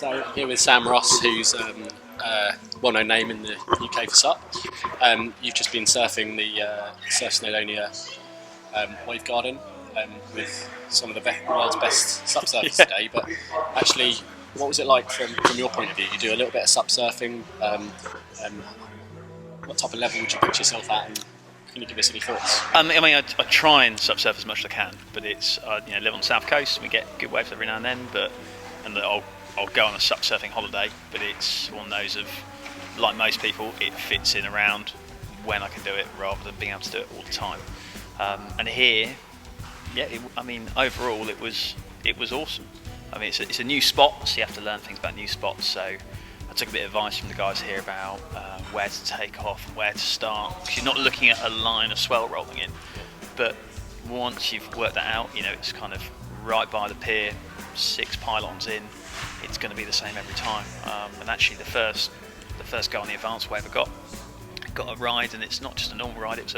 So here with Sam Ross, who's a well-known name in the UK for SUP. You've just been surfing the Surf Snowdonia wave garden with some of the world's best SUP surfers today. But actually, what was it like from your point of view? You do a little bit of SUP surfing. What type of level would you put yourself at? And can you give us any thoughts? I try and SUP surf as much as I can, but it's live on the south coast and we get good waves every now and then. I'll go on a SUP surfing holiday, but it's one of those of, like most people, it fits in around when I can do it rather than being able to do it all the time. And here, overall it was awesome. I mean, it's a new spot, so you have to learn things about new spots. So I took a bit of advice from the guys here about where to take off, where to start, because you're not looking at a line of swell rolling in. But once you've worked that out, it's kind of right by the pier, 6 pylons in. It's going to be the same every time. And actually, the first go on the advanced wave, I got a ride, and it's not just a normal ride. It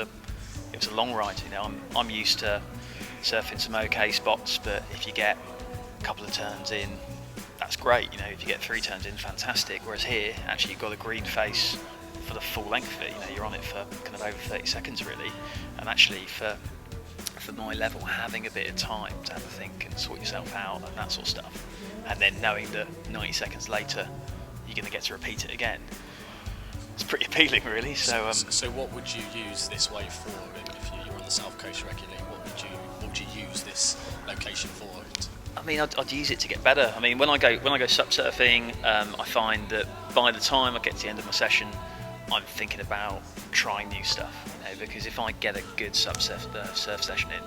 was a long ride. I'm used to surfing some okay spots, but if you get a couple of turns in, that's great. If you get 3 turns in, fantastic. Whereas here, actually, you've got a green face for the full length of it. You're on it for kind of over 30 seconds, really. And actually, for my level, having a bit of time to have a think and sort yourself out and that sort of stuff, and then knowing that 90 seconds later you're going to get to repeat it again, it's pretty appealing, really. So what would you use this wave for? If you're on the south coast regularly, what would you use this location for? I'd use it to get better. When I go SUP surfing, I find that by the time I get to the end of my session, I'm thinking about trying new stuff. Because if I get a good SUP surf session in,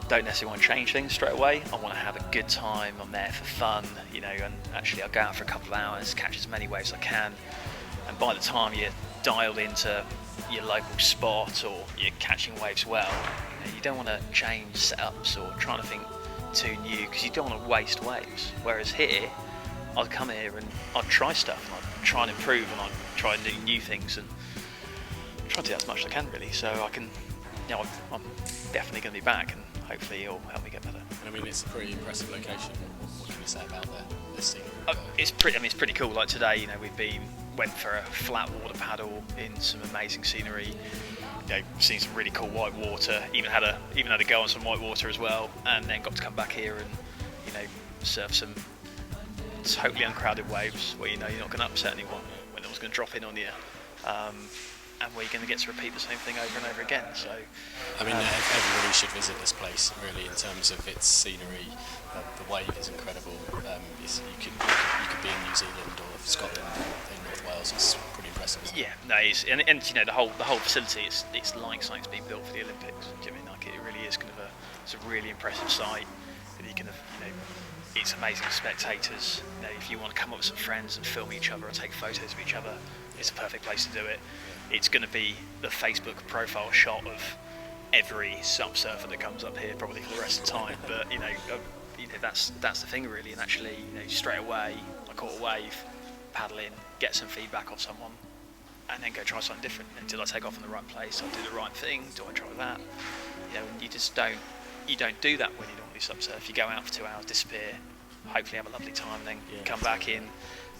don't necessarily want to change things straight away. I want to have a good time. I'm there for fun, and actually I'll go out for a couple of hours, catch as many waves as I can. And by the time you're dialed into your local spot or you're catching waves well, you don't want to change setups or trying to think too new, because you don't want to waste waves. Whereas here, I'll come here and I'll try stuff and I'll try and improve and I'll try and do new things and try to do that as much as I can, really. So I can, I'm definitely going to be back, and hopefully it'll help me get better. It's a pretty impressive location. What can you say about this scene? It's pretty cool. Like today, went for a flat water paddle in some amazing scenery. Seen some really cool white water. Even had a go on some white water as well, and then got to come back here and surf some totally uncrowded waves where you're not going to upset anyone when no one's going to drop in on you. And where you're going to get to repeat the same thing over and over again. So, everybody should visit this place, really, in terms of its scenery. The wave is incredible. You could be in New Zealand or Scotland or in North Wales. It's pretty impressive. Yeah, no, it is. And the whole facility, it's like something's being built for the Olympics. Do you know what I mean? It really is it's a really impressive site. That you can it's amazing for spectators. If you want to come up with some friends and film each other or take photos of each other, it's a perfect place to do it. It's going to be the Facebook profile shot of every SUP surfer that comes up here, probably for the rest of the time. But that's the thing, really. And actually, straight away, I caught a wave, paddle in, get some feedback off someone, and then go try something different. And did I take off in the right place? I'll do the right thing. Do I try that? You just don't do that when you normally SUP surf. You go out for 2 hours, disappear, hopefully have a lovely time, and then come back in.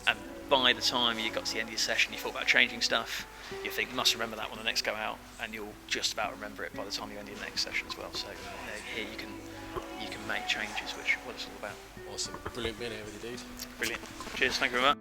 And by the time you got to the end of your session, you thought about changing stuff, you think, must remember that when I next go out, and you'll just about remember it by the time you end your next session as well. So here you can make changes, which is what it's all about. Awesome. Brilliant being here with you, dude. Brilliant. Cheers, thank you very much.